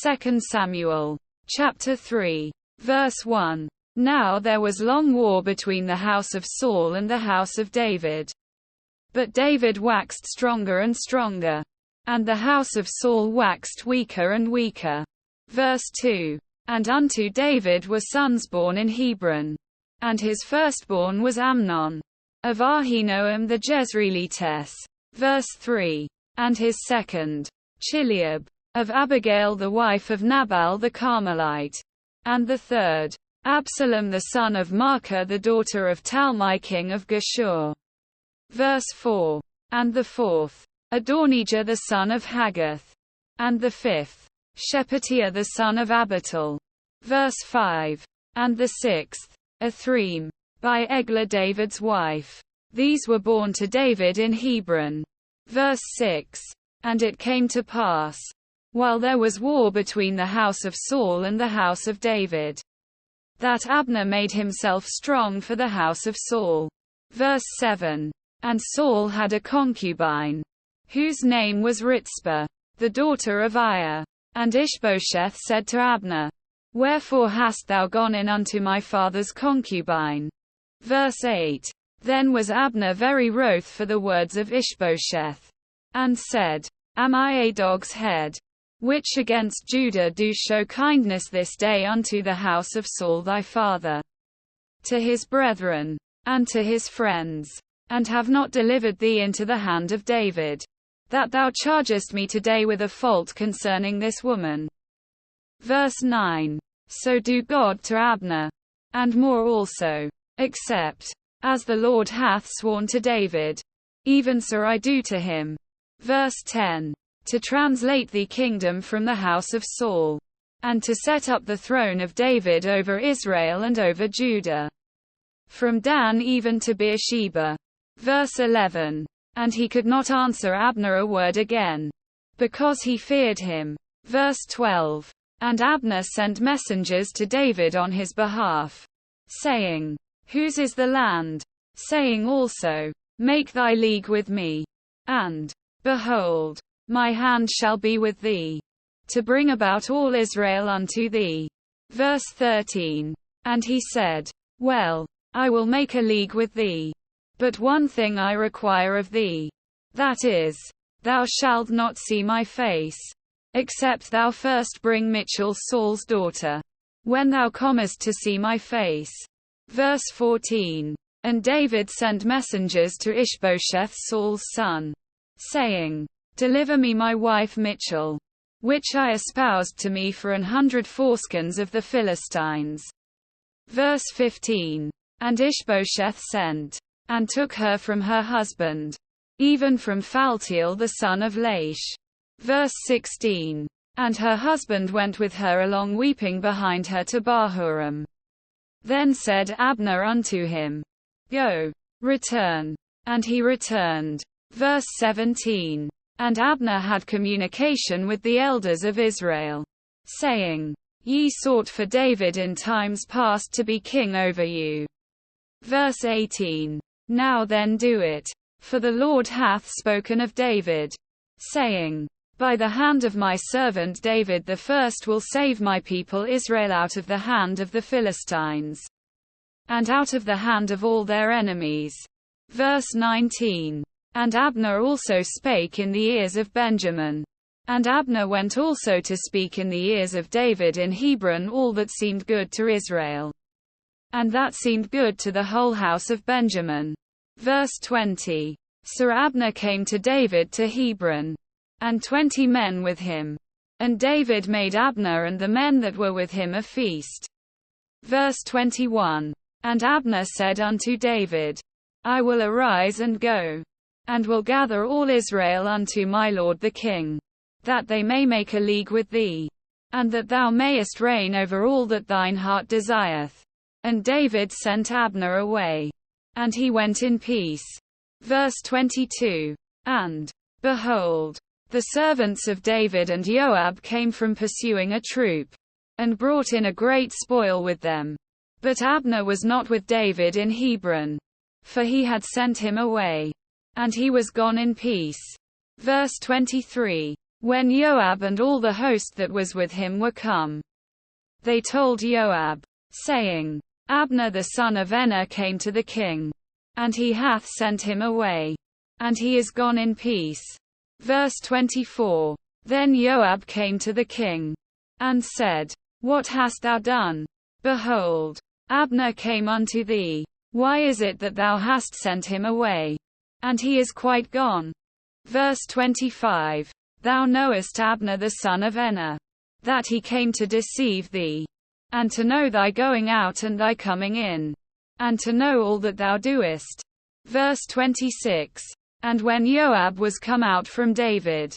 2 Samuel. Chapter 3. Verse 1. Now there was long war between the house of Saul and the house of David. But David waxed stronger and stronger, and the house of Saul waxed weaker and weaker. Verse 2. And unto David were sons born in Hebron. And his firstborn was Amnon, of Ahinoam the Jezreelitess. Verse 3. And his second, Chileab, of Abigail the wife of Nabal the Carmelite. And the third, Absalom the son of Maacah the daughter of Talmai king of Geshur. Verse 4. And the fourth, Adonijah the son of Haggith. And the fifth, Shephatiah the son of Abital. Verse 5. And the sixth, Ithream, by Eglah David's wife. These were born to David in Hebron. Verse 6. And it came to pass, while there was war between the house of Saul and the house of David, that Abner made himself strong for the house of Saul. Verse 7. And Saul had a concubine, whose name was Ritzpah, the daughter of Aiah. And Ishbosheth said to Abner, Wherefore hast thou gone in unto my father's concubine? Verse 8. Then was Abner very wroth for the words of Ishbosheth, and said, Am I a dog's head, which against Judah do show kindness this day unto the house of Saul thy father, to his brethren, and to his friends, and have not delivered thee into the hand of David, that thou chargest me today with a fault concerning this woman? Verse 9. So do God to Abner, and more also, except, as the Lord hath sworn to David, even so I do to him. Verse 10. To translate thee kingdom from the house of Saul, and to set up the throne of David over Israel and over Judah, from Dan even to Beersheba. Verse 11. And he could not answer Abner a word again, because he feared him. Verse 12. And Abner sent messengers to David on his behalf, saying, Whose is the land? Saying also, Make thy league with me. And, behold, my hand shall be with thee, to bring about all Israel unto thee. Verse 13. And he said, Well, I will make a league with thee. But one thing I require of thee, that is, thou shalt not see my face, except thou first bring Michal Saul's daughter, when thou comest to see my face. Verse 14. And David sent messengers to Ishbosheth Saul's son, saying, Deliver me my wife Michal, which I espoused to me for 100 foreskins of the Philistines. Verse 15. And Ishbosheth sent, and took her from her husband, even from Phaltiel the son of Laish. Verse 16. And her husband went with her along weeping behind her to Bahurim. Then said Abner unto him, Go, return. And he returned. Verse 17. And Abner had communication with the elders of Israel, saying, Ye sought for David in times past to be king over you. Verse 18. Now then do it, for the Lord hath spoken of David, saying, By the hand of my servant David the first will save my people Israel out of the hand of the Philistines, and out of the hand of all their enemies. Verse 19. And Abner also spake in the ears of Benjamin. And Abner went also to speak in the ears of David in Hebron all that seemed good to Israel, and that seemed good to the whole house of Benjamin. Verse 20. So Abner came to David to Hebron, and 20 men with him. And David made Abner and the men that were with him a feast. Verse 21. And Abner said unto David, I will arise and go, and will gather all Israel unto my lord the king, that they may make a league with thee, and that thou mayest reign over all that thine heart desireth. And David sent Abner away, and he went in peace. Verse 22. And, behold, the servants of David and Joab came from pursuing a troop, and brought in a great spoil with them. But Abner was not with David in Hebron, for he had sent him away, and he was gone in peace. Verse 23. When Joab and all the host that was with him were come, they told Joab, saying, Abner the son of Enner came to the king, and he hath sent him away, and he is gone in peace. Verse 24. Then Joab came to the king, and said, What hast thou done? Behold, Abner came unto thee. Why is it that thou hast sent him away? And he is quite gone. Verse 25. Thou knowest Abner the son of Enner, that he came to deceive thee, and to know thy going out and thy coming in, and to know all that thou doest. Verse 26. And when Joab was come out from David,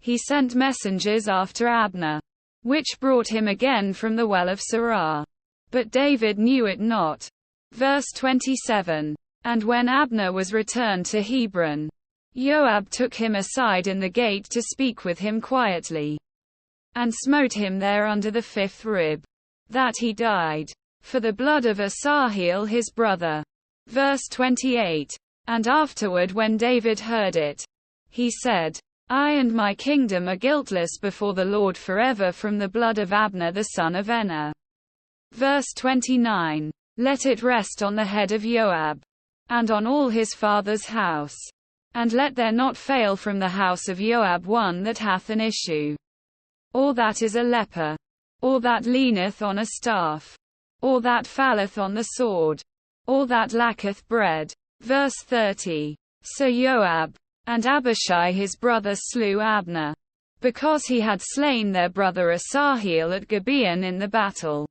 he sent messengers after Abner, which brought him again from the well of Sirah. But David knew it not. Verse 27. And when Abner was returned to Hebron, Joab took him aside in the gate to speak with him quietly, and smote him there under the 5th rib, that he died, for the blood of Asahel his brother. Verse 28. And afterward when David heard it, he said, I and my kingdom are guiltless before the Lord forever from the blood of Abner the son of Enner. Verse 29. Let it rest on the head of Joab, and on all his father's house. And let there not fail from the house of Joab one that hath an issue, or that is a leper, or that leaneth on a staff, or that falleth on the sword, or that lacketh bread. Verse 30. So Joab and Abishai his brother slew Abner, because he had slain their brother Asahel at Gibeon in the battle.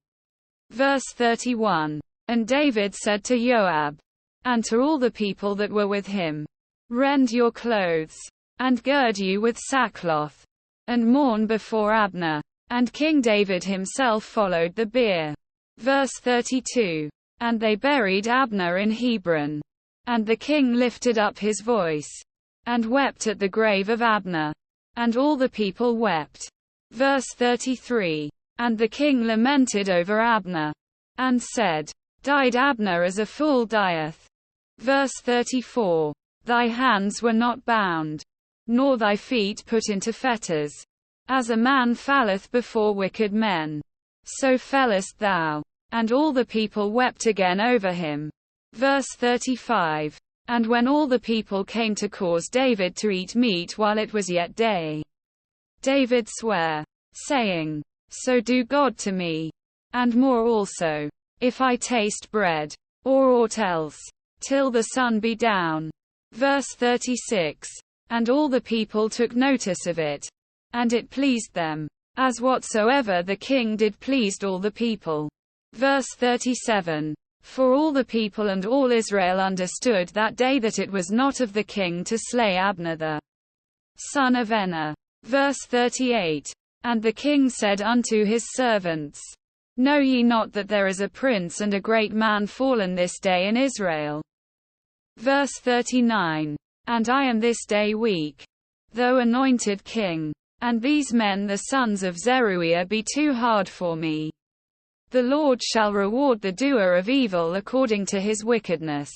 Verse 31. And David said to Joab, and to all the people that were with him, Rend your clothes, and gird you with sackcloth, and mourn before Abner. And King David himself followed the bier. Verse 32. And they buried Abner in Hebron. And the king lifted up his voice, and wept at the grave of Abner. And all the people wept. Verse 33. And the king lamented over Abner, and said, Died Abner as a fool dieth. Verse 34. Thy hands were not bound, nor thy feet put into fetters. As a man falleth before wicked men, so fellest thou. And all the people wept again over him. Verse 35. And when all the people came to cause David to eat meat while it was yet day, David sware, saying, So do God to me, and more also, if I taste bread, or aught else, till the sun be down. Verse 36. And all the people took notice of it, and it pleased them, as whatsoever the king did pleased all the people. Verse 37. For all the people and all Israel understood that day that it was not of the king to slay Abner the son of Enner. Verse 38. And the king said unto his servants, Know ye not that there is a prince and a great man fallen this day in Israel? Verse 39. And I am this day weak, though anointed king, and these men the sons of Zeruiah be too hard for me. The Lord shall reward the doer of evil according to his wickedness.